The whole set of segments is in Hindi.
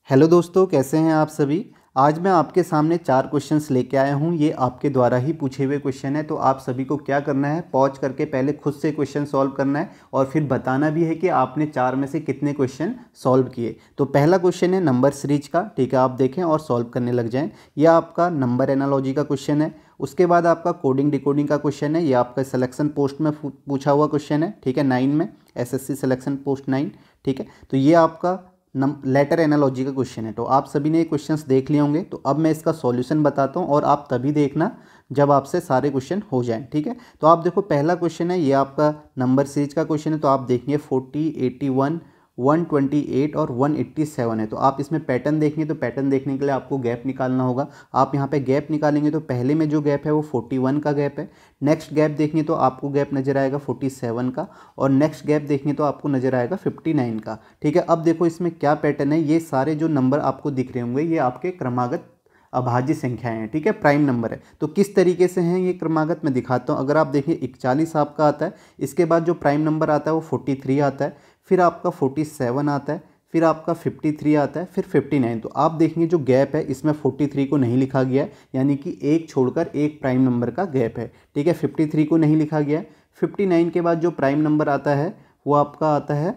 हेलो दोस्तों, कैसे हैं आप सभी। आज मैं आपके सामने 4 क्वेश्चंस लेके आया हूं। ये आपके द्वारा ही पूछे हुए क्वेश्चन है, तो आप सभी को क्या करना है, पॉज करके पहले खुद से क्वेश्चन सॉल्व करना है और फिर बताना भी है कि आपने 4 में से कितने क्वेश्चन सॉल्व किए। तो पहला क्वेश्चन है नंबर सीरीज का, ठीक है। आप देखें और सॉल्व करने लग जाएं। यह आपका नंबर एनालॉजी का क्वेश्चन है। उसके बाद आपका कोडिंग डिकोडिंग का क्वेश्चन है। ये आपका सिलेक्शन पोस्ट में पूछा हुआ क्वेश्चन है, ठीक है, 9 में, एसएससी सिलेक्शन पोस्ट 9, ठीक है। तो ये आपका लेटर एनालॉजी का क्वेश्चन है। तो आप सभी ने ये क्वेश्चंस देख लिए होंगे। तो अब मैं इसका सॉल्यूशन बताता हूँ और आप तभी देखना जब आपसे सारे क्वेश्चन हो जाएं, ठीक है। तो आप देखो, पहला क्वेश्चन है, ये आपका नंबर सीरीज का क्वेश्चन है। तो आप देखिए 40, 81, 128 और 187 है। तो आप इसमें पैटर्न देखेंगे, तो पैटर्न देखने के लिए आपको गैप निकालना होगा। आप यहाँ पे गैप निकालेंगे तो पहले में जो गैप है वो 41 का गैप है। नेक्स्ट गैप देखेंगे तो आपको गैप नजर आएगा 47 का, और नेक्स्ट गैप देखेंगे तो आपको नजर आएगा 59 का, ठीक है। अब देखो इसमें क्या पैटर्न है। ये सारे जो नंबर आपको दिख रहे होंगे ये आपके क्रमागत अभाज्य संख्याएं हैं, ठीक है, प्राइम नंबर है। तो किस तरीके से हैं ये क्रमागत, मैं दिखाता हूँ। अगर आप देखें 41 आपका आता है, इसके बाद जो प्राइम नंबर आता है वो 43 आता है, फिर आपका 47 आता है, फिर आपका 53 आता है, फिर 59। तो आप देखेंगे जो गैप है इसमें 43 को नहीं लिखा गया है, यानी कि एक छोड़कर एक प्राइम नंबर का गैप है, ठीक है। 53 को नहीं लिखा गया है। 59 के बाद जो प्राइम नंबर आता है वो आपका आता है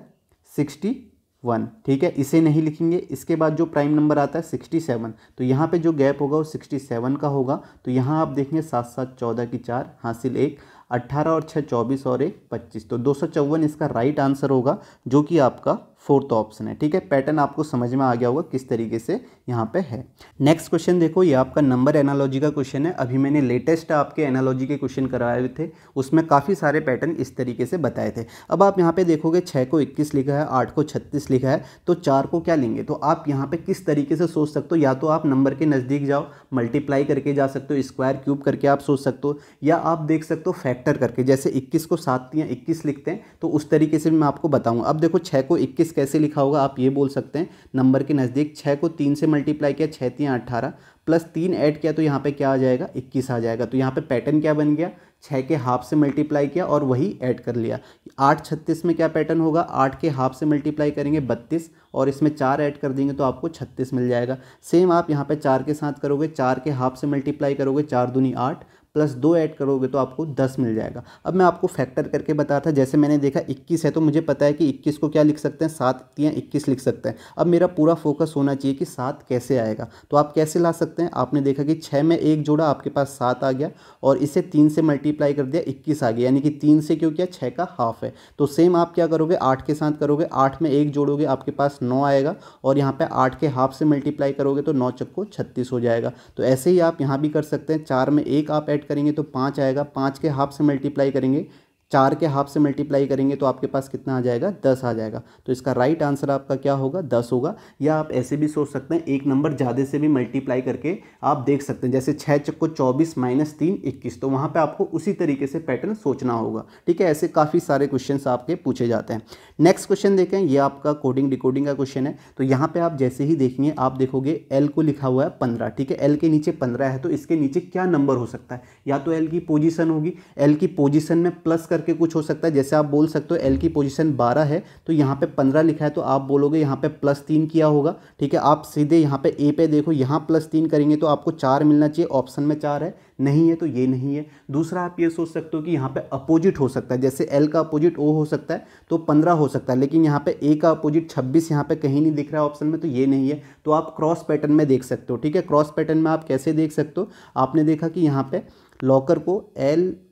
61, ठीक है, इसे नहीं लिखेंगे। इसके बाद जो प्राइम नंबर आता है 67, तो यहाँ पे जो गैप होगा वो 67 का होगा। तो यहाँ आप देखेंगे 7 7 14 की 4 हासिल 1, 18 और 6 24 और 1 25। तो 254 इसका राइट आंसर होगा, जो कि आपका फोर्थ ऑप्शन है, ठीक है। पैटर्न आपको समझ में आ गया होगा किस तरीके से यहाँ पे है। नेक्स्ट क्वेश्चन देखो, ये आपका नंबर एनालॉजी का क्वेश्चन है। अभी मैंने लेटेस्ट आपके एनालॉजी के क्वेश्चन कराए हुए थे, उसमें काफ़ी सारे पैटर्न इस तरीके से बताए थे। अब आप यहाँ पे देखोगे 6 को 21 लिखा है, 8 को 36 लिखा है, तो 4 को क्या लेंगे। तो आप यहाँ पे किस तरीके से सोच सकते हो, या तो आप नंबर के नज़दीक जाओ, मल्टीप्लाई करके जा सकते हो, स्क्वायर क्यूब करके आप सोच सकते हो, या आप देख सकते हो फैक्टर करके। जैसे 21 को 7 या 21 लिखते हैं, तो उस तरीके से भी मैं आपको बताऊँगा। अब देखो 6 को 21 कैसे लिखा होगा, आप ये बोल सकते हैं नंबर के नज़दीक 6 को 3 से मल्टीप्लाई किया, 6 3 18, प्लस 3 ऐड किया तो यहाँ पे क्या आ जाएगा, 21 आ जाएगा। तो यहाँ पे पैटर्न क्या बन गया, 6 के हाफ से मल्टीप्लाई किया और वही ऐड कर लिया। 8 36 में क्या पैटर्न होगा, 8 के हाफ से मल्टीप्लाई करेंगे 32, और इसमें 4 ऐड कर देंगे तो आपको 36 मिल जाएगा। सेम आप यहाँ पे 4 के साथ करोगे, 4 के हाफ से मल्टीप्लाई करोगे, 4 दूनी 8, प्लस 2 ऐड करोगे तो आपको 10 मिल जाएगा। अब मैं आपको फैक्टर करके बता था। जैसे मैंने देखा 21 है, तो मुझे पता है कि 21 को क्या लिख सकते हैं, 7 या 21 लिख सकते हैं। अब मेरा पूरा फोकस होना चाहिए कि 7 कैसे आएगा। तो आप कैसे ला सकते हैं, आपने देखा कि 6 में 1 जोड़ा, आपके पास 7 आ गया, और इसे 3 से मल्टीप्लाई कर दिया, 21 आ गया, यानी कि 3 से क्यों किया, 6 का हाफ है। तो सेम आप क्या करोगे, 8 के साथ करोगे, 8 में 1 जोड़ोगे, आपके पास 9 आएगा, और यहाँ पे 8 के हाफ से मल्टीप्लाई करोगे तो 9 चक्को 36 हो जाएगा। तो ऐसे ही आप यहाँ भी कर सकते हैं। 4 में 1 आप ऐड करेंगे तो 5 आएगा, 5 के हाफ से मल्टीप्लाई करेंगे, 4 के हाफ से मल्टीप्लाई करेंगे तो आपके पास कितना आ जाएगा, 10 आ जाएगा। तो इसका राइट आंसर आपका क्या होगा, 10 होगा। या आप ऐसे भी सोच सकते हैं, एक नंबर ज़्यादा से भी मल्टीप्लाई करके आप देख सकते हैं। जैसे 6 चक्को 24 माइनस 3 21, तो वहाँ पे आपको उसी तरीके से पैटर्न सोचना होगा, ठीक है। ऐसे काफ़ी सारे क्वेश्चन आपके पूछे जाते हैं। नेक्स्ट क्वेश्चन देखें, ये आपका कोडिंग डिकोडिंग का क्वेश्चन है। तो यहाँ पर आप जैसे ही देखेंगे, आप देखोगे एल को लिखा हुआ है 15, ठीक है। एल के नीचे 15 है, तो इसके नीचे क्या नंबर हो सकता है, या तो एल की पोजीशन होगी, एल की पोजीशन में प्लस करके कुछ हो सकता है। जैसे आप बोल सकते हो एल की पोजीशन 12 है, तो यहाँ पे 15 लिखा है, तो आप बोलोगे यहाँ पे प्लस 3 किया होगा, ठीक है। आप सीधे यहाँ पे ए पे देखो, यहाँ प्लस 3 करेंगे तो आपको 4 मिलना चाहिए, ऑप्शन में 4 है, नहीं है तो ये नहीं है। दूसरा आप ये सोच सकते हो कि यहाँ पे अपोजिट हो सकता है। जैसे एल का अपोजिट ओ हो सकता है, तो 15 हो सकता है, लेकिन यहाँ पे ए का अपोजिट 26 यहाँ पे कहीं नहीं दिख रहा है ऑप्शन में, तो ये नहीं है। तो आप क्रॉस पैटर्न में देख सकते हो, ठीक है। क्रॉस पैटर्न में आप कैसे देख सकते हो, आपने देखा कि यहाँ पे लॉकर को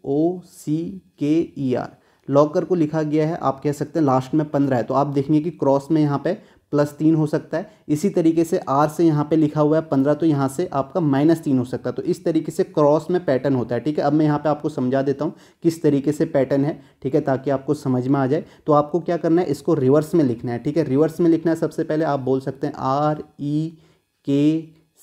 LOCKER लॉकर को लिखा गया है, आप कह सकते हैं लास्ट में 15 है, तो आप देखेंगे कि क्रॉस में यहाँ पे +3 हो सकता है। इसी तरीके से आर से यहाँ पे लिखा हुआ है 15, तो यहाँ से आपका -3 हो सकता है। तो इस तरीके से क्रॉस में पैटर्न होता है, ठीक है। अब मैं यहाँ पे आपको समझा देता हूँ किस तरीके से पैटर्न है, ठीक है, ताकि आपको समझ में आ जाए। तो आपको क्या करना है, इसको रिवर्स में लिखना है, ठीक है। रिवर्स में लिखना है, सबसे पहले आप बोल सकते हैं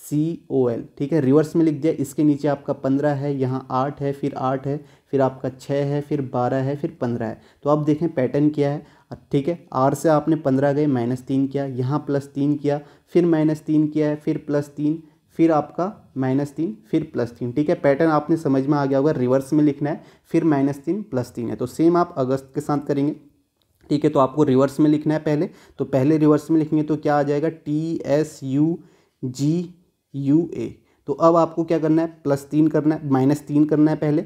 REKCOL, ठीक है, रिवर्स में लिख दिया। इसके नीचे आपका 15 है, यहाँ 8 है, फिर 8 है, फिर आपका 6 है, फिर 12 है, फिर 15 है। तो आप देखें पैटर्न क्या है, ठीक है। आर से आपने 15 गए, -3 किया, यहाँ +3 किया, फिर -3 किया है, फिर +3, फिर आपका -3, फिर +3, ठीक है। पैटर्न आपने समझ में आ गया होगा, रिवर्स में लिखना है, फिर -3 +3 है। तो सेम आप अगस्त के साथ करेंगे, ठीक है। तो आपको रिवर्स में लिखना है पहले, तो पहले रिवर्स में लिखेंगे तो क्या आ जाएगा, TSUGUA। तो अब आपको क्या करना है, +3 करना है, -3 करना है पहले,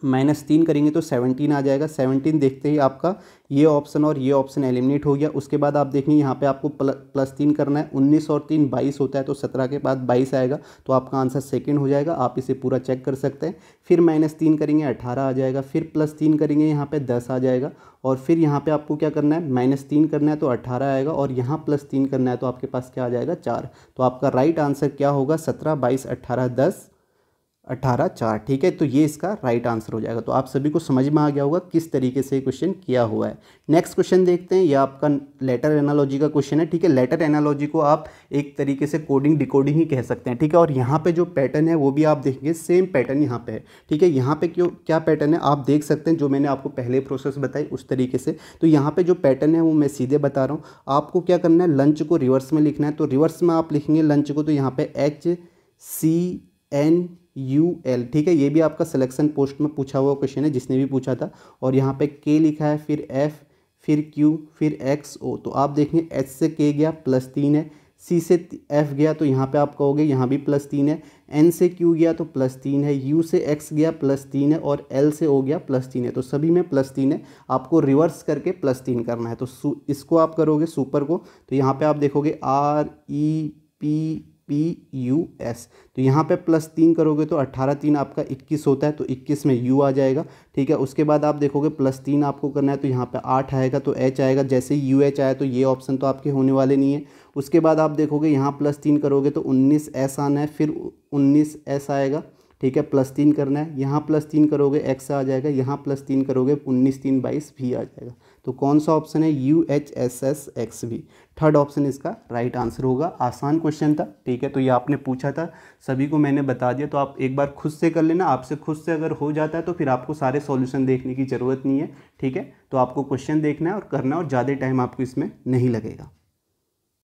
-3 करेंगे तो 17 आ जाएगा। 17 देखते ही आपका ये ऑप्शन और ये ऑप्शन एलिमिनेट हो गया। उसके बाद आप देखेंगे यहाँ पे आपको +3 करना है, 19 और 3 22 होता है, तो 17 के बाद 22 आएगा, तो आपका आंसर सेकंड हो जाएगा। आप इसे पूरा चेक कर सकते हैं। फिर -3 करेंगे 18 आ जाएगा, फिर +3 करेंगे यहाँ पे 10 आ जाएगा, और फिर यहाँ पे आपको क्या करना है, -3 करना है तो 18 आएगा, और यहाँ +3 करना है तो आपके पास क्या आ जाएगा, 4। तो आपका राइट आंसर क्या होगा, 17 22 18 10 18 4। ठीक है, तो ये इसका राइट आंसर हो जाएगा। तो आप सभी को समझ में आ गया होगा किस तरीके से क्वेश्चन किया हुआ है। नेक्स्ट क्वेश्चन देखते हैं, ये आपका लेटर एनालॉजी का क्वेश्चन है। ठीक है, लेटर एनालॉजी को आप एक तरीके से कोडिंग डिकोडिंग ही कह सकते हैं। ठीक है, और यहाँ पे जो पैटर्न है वो भी आप देखेंगे, सेम पैटर्न यहाँ पे है। ठीक है, यहाँ पे क्या पैटर्न है आप देख सकते हैं, जो मैंने आपको पहले प्रोसेस बताई उस तरीके से। तो यहाँ पे जो पैटर्न है वो मैं सीधे बता रहा हूँ। आपको क्या करना है, लंच को रिवर्स में लिखना है। तो रिवर्स में आप लिखेंगे लंच को, तो यहाँ पे HCNUL। ठीक है, ये भी आपका सिलेक्शन पोस्ट में पूछा हुआ क्वेश्चन है, जिसने भी पूछा था। और यहाँ पे K लिखा है, फिर F, फिर Q, फिर XO। तो आप देखेंगे H से K गया +3 है, C से F गया तो यहाँ पे आप कहोगे यहाँ भी +3 है, N से Q गया तो +3 है, U से X गया +3 है, और L से O गया +3 है। तो सभी में +3 है, आपको रिवर्स करके +3 करना है। तो इसको आप करोगे सुपर को, तो यहाँ पे आप देखोगे REPPUS। तो यहाँ पे +3 करोगे तो 18 3 आपका 21 होता है, तो 21 में U आ जाएगा। ठीक है, उसके बाद आप देखोगे +3 आपको करना है, तो यहाँ पे 8 आएगा तो H आएगा। जैसे ही UH आया तो ये ऑप्शन तो आपके होने वाले नहीं है। उसके बाद आप देखोगे यहाँ +3 करोगे तो 19S आना है, फिर 19S आएगा। ठीक है, +3 करना है, यहाँ +3 करोगे X आ जाएगा, यहाँ +3 करोगे 19 3 22 भी आ जाएगा। तो कौन सा ऑप्शन है, UHSSXV। थर्ड ऑप्शन इसका राइट आंसर होगा। आसान क्वेश्चन था। ठीक है, तो ये आपने पूछा था, सभी को मैंने बता दिया, तो आप एक बार खुद से कर लेना। आपसे खुद से अगर हो जाता है तो फिर आपको सारे सॉल्यूशन देखने की ज़रूरत नहीं है। ठीक है, तो आपको क्वेश्चन देखना है और करना है, और ज़्यादा टाइम आपको इसमें नहीं लगेगा।